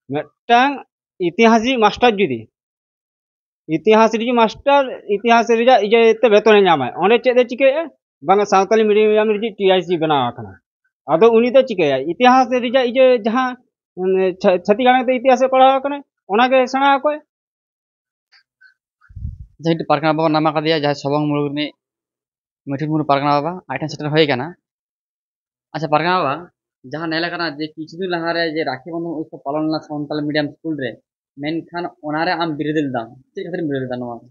मिट्टांग इतिहास मास्टर जुदी इतिहास मास्टर इतिहास इजे बेतन नामा ओंडे चेदे चिके बांगा सावताली मीडियम टीआईसी बनाव आदो उनी दो चिके इतिहास इजे जहां छत्ती गाने इतिहास पढ़ाव ओनागे सेणा को जहाँ पारगाना बाबा नामा दिया जहाँ सबंग मुलुगनी मिठिन मुरु पारगाना बाबा आइटन सेटर होय गाना। अच्छा पारगाना बाबा जहाँ नेला कना जे किछु दिन लहारे जे राखी बंधन उत्सव पालन ला सावताल मीडियम स्कूल रे मेनखान ओनारे आम बिरदिल दाम चे खातिर बिरदिल दाम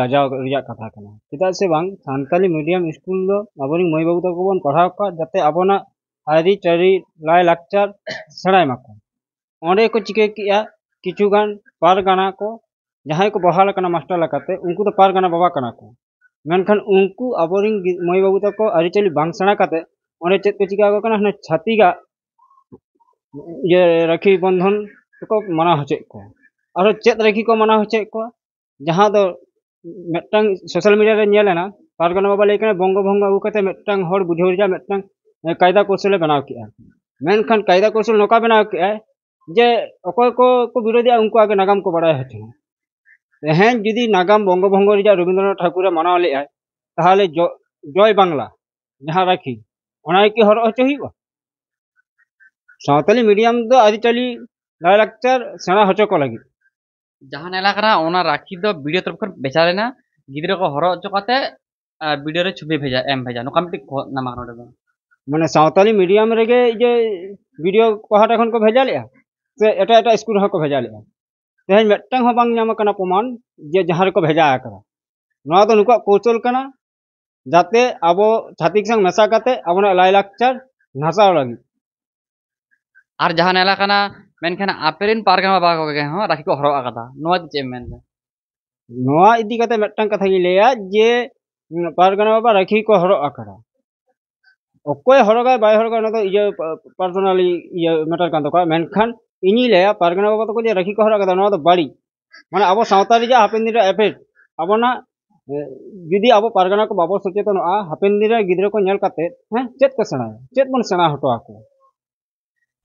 लजाव कथा चेदा से बांग सानताली मीडियम स्कूल दो आबोनी मई बाबू तक बन पढ़ाव का जाते आबोना आरी चरी लाई लाक्चर सेणाय माको ओंडे को चिके किया किछु गान पारगाना को जहां को बहाल कना मास्टर लकाते उनको तो पारगाना बाबा कना को मेनखान उनको आबोरिन मई बाबू तक आरी चली बांग सेणा काते ओंडे चेद को चिका को कना छातीगा ये राखी बंधन को मना होचे को और चेद राखी को मना होचे को जहां दो मेटटांग सोशल मीडिया रे नेलेना पारगाना बाबा लेकना बंगो भंग अगु कते मेटटांग हर बुझाव जा मेटटांग कायदा कौशल बनाव किया मेनखान कायदा कौशल नोका बनाव किया जे अकोय को विरोधी उनको आगे नागाम को बड़ा है हैं जुदी नागाम बंगो भंग रिजा रवींद्रनाथ ठाकुर मनाव ले ताहले जय बांग्ला जहां राखी ओना की हर होचो हुआ सावताली मीडियम दो आदिचली लाई लाक्चर सेणा होचो को लगी जहाँ नेला कना ओना राखी दो वीडियो तरफ खन बेचा लेना गिद्रे को हरो चोकाते वीडियो रे छवि भेजा एम भेजा नोका मिटी नामा नोडे दो माने सावताली मीडियम रेगे जे वीडियो पहाटा खन को भेजा लिया से एटा एटा स्कूल को भेजा लिया तेहन मेटटांग हो बांग नाम कना प्रमाण जे जहां रे को भेजा करा नोआ दो नुका कौशल कना जाते आबो छातिक संग मेसा काते आबोना लाई लाक्चर नासाव लगी और जहाँ नेला कना मेनखान आपेरिन पारगाना बाबा को हो राखी को हरो आकादा नोआ चे मेन नोआ इदी काते मेटटांग कथा गी लेया जे पारगाना बाबा राखी को हरो आकादा ओकोय हरोगा बाय हरोगा ना तो ये पर्सनली ये मैटर कान तो मेनखान इनी लेया पारगाना बाबा तो जे राखी को हरो आकादा नोआ तो बाड़ी माने आबो सावताली जा हापेन दिन एफेक्ट आबोना जुदी आबो पारगाना को बाबो सचेतनोआ हापेन दिन गिद्रे को नेल काते हैं चेत को सेणा चेत बन सेणा हटो आको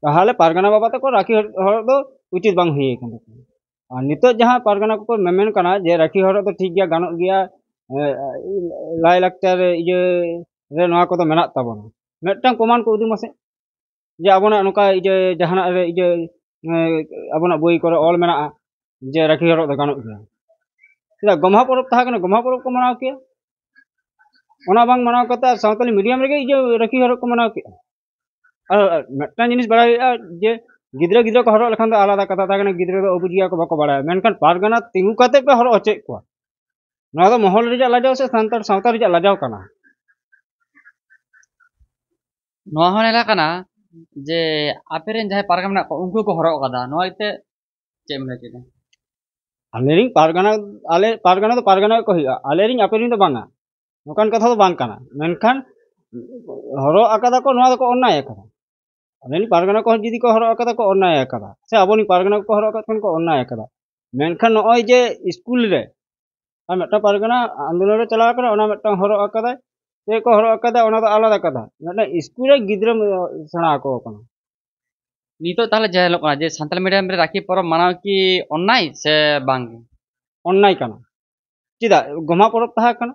ताहले पारगाना बाबा तक राखी हर दो उचित बांग हुई कन और नितो जहां पारगाना को मेमेन कना जे राखी हर तो ठीक गया गानो गया लाई लाक्चर इजे रे नोआ को तो मेना ताबोना मेटटांग प्रमाण को उदि मसे जे आबोना नोका इजे जहाना रे इजे आबोना बोई करे ऑल मेना जे राखी हर तो गानो गया चेदा गम्हा परब था कना गम्हा परब को मनाव के ओना बांग मनाव कता सावताली मीडियम रे इजे राखी हर को मनाव के मेटटांग जिनिस बड़ा जे गिद्रे गिद्रे को हरो लखान आलादा कथा था गिद्रे दो अबुजिया को बाको बड़ा मेनखान पारगाना तिंगु काते पे हरो होचे को नोआ दो महल रिजा लाजाव से सांतार सावता रिजा लाजाव कना नोआ हो नेला कना जे आपेरिन जहाँ पारगाना को उनको को हरो आकादा नोआ इते चे मेन चे आलेरिंग पारगाना तो पारगाना को हिया आलेरिंग आपेरिंग तो बांगा नोकान कथा तो बांग कना मेनखान हरो आकादा को नोआ को अन्याय करा आलेनी पारगाना को जुदी को हरो आकादा को अन्याय करा से आबोनी पारगाना को हरो आकादा को अन्याय करा मेनखान नोय जे स्कूल रे आ मेटा पारगाना आंदोलन रे चला करा ओना मेटा हरो आकादा से को हरो आकादा ओना तो आलादा कथा मेटा स्कूल रे गिद्रे सेणा को कना नितो ताहले जे लोक जे सानताल मीडियम रे राखी परब मानाव की अन्याय से बांग अन्याय कना चेदा गम्हा परब था कना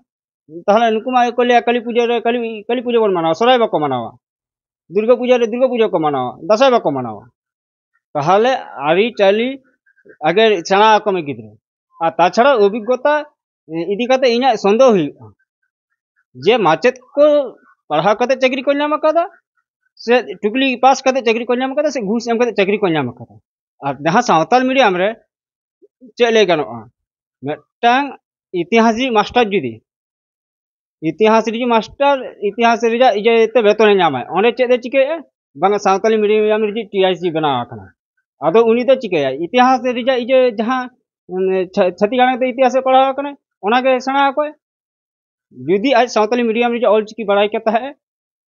ताहले नुकु मा को लिया काली पूजा रे काली पूजा बन मनावा सराय बाको मनावा दुर्गा पूजा रे दुर्गा पूजा को मनावा दसाई बाको मनावा ताहले आरी चाली आगे सेणा को में गिद्रे आ ताछाड़ा अभिज्ञता इदी काते इना संदेह हुई जे माचेत को पढ़ा काते चाकरी को नाम कादा से टुकली पास काते चाकरी को नाम कादा से घूस एम काते चाकरी को नाम कादा और जहां सावताल मीडियम रे चले गानोआ मेटांग इतिहास मास्टर जुदी इतिहास मास्टर इतिहास इजे बेतन नामा ओंडे चेदे चिके बांगा सावताली मीडियम रे टीआईसी बनाव कना आदो उनी तो चिके इतिहास इजे जहां छत्ती गाने इतिहास पढ़ाव कने ओनागे सेणा को जुदी आज सावताली मीडियम रे ऑल चिकी बड़ाई कता है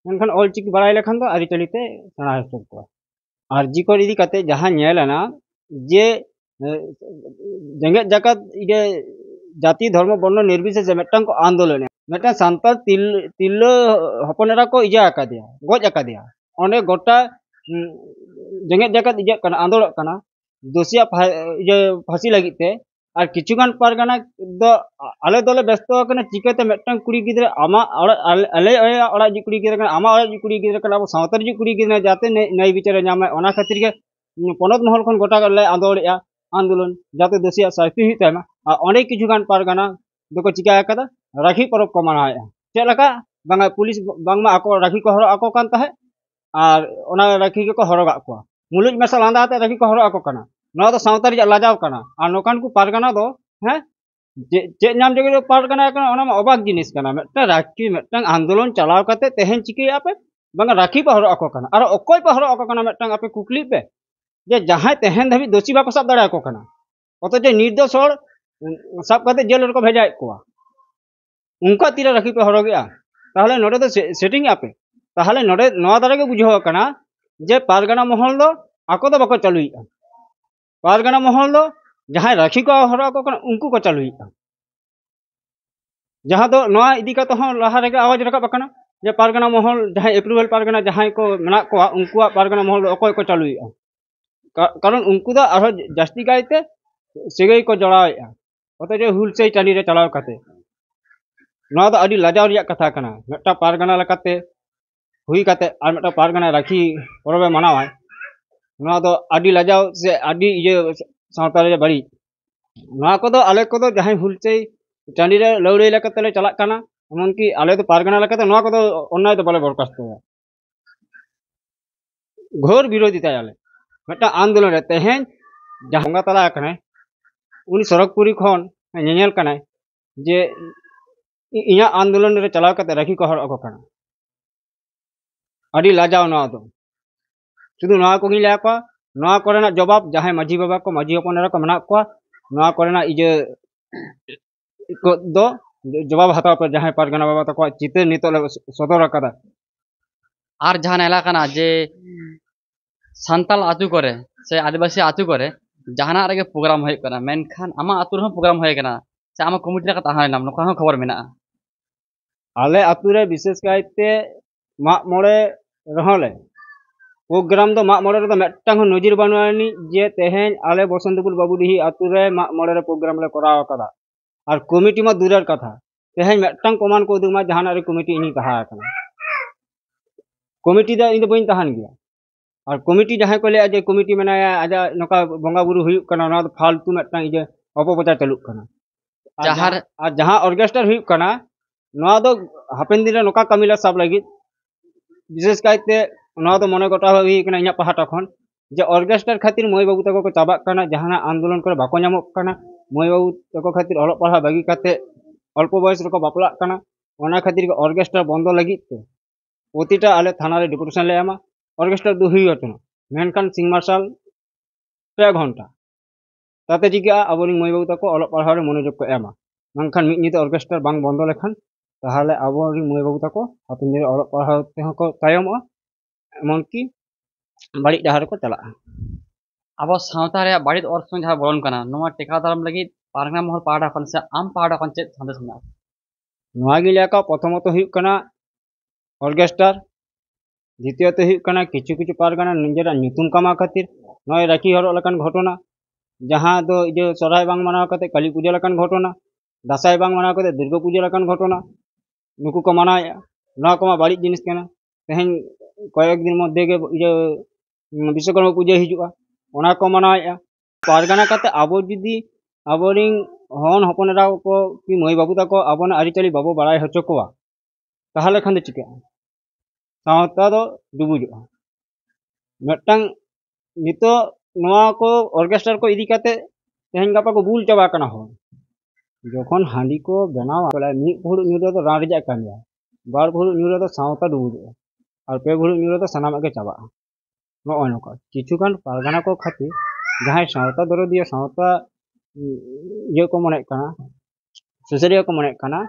मेनखान ऑल चिकी बड़ाई लेखान तो आरी चलिते सेणा हो को आरजी को इदी कते जहां नेलना जे जंगे जाकत इजे जाति धर्म वर्ण निर्विशेष मेटटांग को आंदोलन मेटा सांताल तिल्लो हपनेरा को इजा आका दिया गज आका दिया ओंडे गोटा जेंगेत जाकत इजा कना आंदोलक कना दोषिया फांसी लगित ते और किचुगान पारगाना दो आले दोले व्यस्त कना चिकाते मेटटांग कुड़ी गिद्रा आमा आले ओड़ा जी कुड़ी गिद्रा आमा ओड़ा जी कुड़ी गिद्रा कना सावतार जी कुड़ी गिद्रा जाते नई विचार नामे ओना खातिर के पनत महल खन गोटा ले आंदोलन जाते दोषिया शास्ति हुई तमा अनेक किचुगान पारगाना दो चिका कदा राखी पर्व को मनाया चेक लका बांगा पुलिस बांगमा आको राखी को हरो आको कान ताहे और ओना राखी को हरोगा को मुलुज मेसा लांदाते राखी को हरो आको कना नवा तो सावतार जी लाजाव कना और नोकान को पारगाना दो हैं चे नाम जगह पारगाना कना ओना मा अबाक जिनिस कना मेटा राखी मेटा आंदोलन चलाव काते तेहेन चिकिया पे बांगा राखी पे हरो आको कना और ओकोय पे हरो आको कना मेटा आपे कुकली पे जे जहां तेहेन धाबी दोषी बाको सब दाड़ा आको कना अत जे निर्दोष हर सब काते जेल रको भेजा को उनका तीरा राखी पे हरो गया ताहले नोडे तो सेटिंग आपे ताहले नोडे नवा दारा के बुझाव कना जे पारगाना महल दो आको दो बाको चालुईया पारगाना महल दो जहां राखी को हरो आको कना उनको को चालुईया जहां दो नवा इदी का तो लहा रे आवाज रका बकना जे पारगाना महल जहां अप्रूवल पारगाना जहां को मेना को उनको पारगाना महल अकोय को चालुईया कारण उनको दो आरो जास्ती गायते सेगई को जड़ावेया अत जे हुलसई टानी रे चलाव काते नवा दो अडी लाजाव रिया कथा कना मेटा पारगाना लकाते हुई काते और मेटा पारगाना राखी पर्व मनावा नवा दो अडी लाजाव से अडी ये सावता रे बड़ी नवा को दो आले को दो जहां हुलसई टानी रे लौड़े लकाते ले चला कना एमन की आले तो पारगाना लकाते नवा को दो अन्याय तो बाले बरखास्त घोर विरोधी ताय आले मेटा आंदोलन रे तेहेन जहां बंगा तला कने उनी सड़कपुरी खन नेनेल कना जे इया आंदोलन रे चलाव काते राखी को हर अको कना अडी लाजाव नवा दो शुधु नवा को गिला को नवा कोरेना जवाब जहां माझी बाबा को माझी अपनरा को मना को नवा कोरेना इजे को दो जवाब हताव पर जहां पारगाना बाबा तको चिते नितो सदर कदा और जहां एलाकाना जे संताल आतु करे से आदिवासी आतु करे जहाना रे प्रोग्राम होय कना मेनखान आमा आतु रे प्रोग्राम होय कना से आमा कमिटी रे कथा नाम नको खबर मेना आले आतु रे विशेष कायते मा मोड़े रहले प्रोग्राम दो मा मोड़े रे मेटटांग नजिर बानुआनी जे तेहेन आले बसंतपुर बाबुडीही आतु रे मा मोड़े रे प्रोग्राम ले कराव कदा और कमिटी मा दूरेर कथा तेहेन मेटटांग प्रमाण को दुमा जहाना रे कमिटी इनी तहा कना कमिटी दा इन बइन तहान गया और कमिटी जहां को ले जे कमिटी मेनाया आजा नका बंगा बुरु हुयु कना ना फालतू मेटटांग इजे अपप्रचार चालू कना जहां ऑर्केस्ट्रा हुयु कना नवा दो हापेन दिन रे नका कमिला सब लगी विशेष कायते नवा दो मने गोटा हुई कना इना पहाटा खन जे ऑर्केस्ट्रा खातिर मई बाबू तको को चाबा कना जहां आंदोलन करे बाको नामक कना मई बाबू तको खातिर अल पढ़ा बागी काते अल्प बयस रको बापला कना ओना खातिर के ऑर्केस्ट्रा बंद लगी प्रतिटा आले थाना रे डिपुटेशन ले एमा ऑर्केस्ट्रा दो हुई हतनो मेनखान सिंग मार्शल 3 घंटा ताते जिगा अबोनी मई बाबू तको अल पढ़ा रे मनोयोग को एमा मेनखान मिद निते ऑर्केस्ट्रा बांग बंद लेखान ताहले अबोनी मई बाबू तको हापिन दिन अल पढ़ा ते को तायमो एमन की बाड़ी डहार को चला अब सावता रे बाड़ी ऑर्सन जहां बोलन कना नोमा टेका दारम लगी पारगाना महल पाड़ा खन से आम पाड़ा खन चे संदेश मेना नवा गिला का प्रथमत हुई कना ऑर्केस्ट्रा द्वितीयत हुई कना किछु किछु पारगाना निजेरा नुतुम कमा खातिर नय राखी हरो लकान घटना जहां दो इजे सराय बांग मनाव कते काली पूजा लकान घटना दासाई बांग मनाव कते दुर्गा पूजा लकान घटना नुकु को मनाया नवा को बाड़ी जिनिस कना तेहेन कयेक दिन मध्य के इजे विश्वकर्मा पूजा हिजुआ ओना को मनाया पारगाना कते आबो जुदी आबोरिंग हन हपनरा को कि मई बाबू तको आबोना आरिचाली बाबो बाड़ाय हचो कोवा ताहले खान दो चिका सावता दो डुबुजुआ मेटटांग नितो नवा को ऑर्केस्ट्रा को इदी काते तेहेन गापा को बुल चाबा कना हो जखन हांडी को बनावा बोला मी भुर न्यूरो तो राण रिजा कामिया बार भुर न्यूरो तो सावता डुबुजुआ और पे भुर न्यूरो तो सनाम के चाबा नो अनका किछुगान पारगाना को खातिर जहां सावता दरो दिया सावता ये को मने कना सुसरिया को मने कना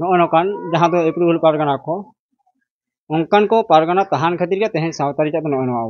नो अनकान जहां दो अप्रूवल पारगाना को उनकान को पारगाना तहान खातिर के तेहेन सावतारी चा नो अनवा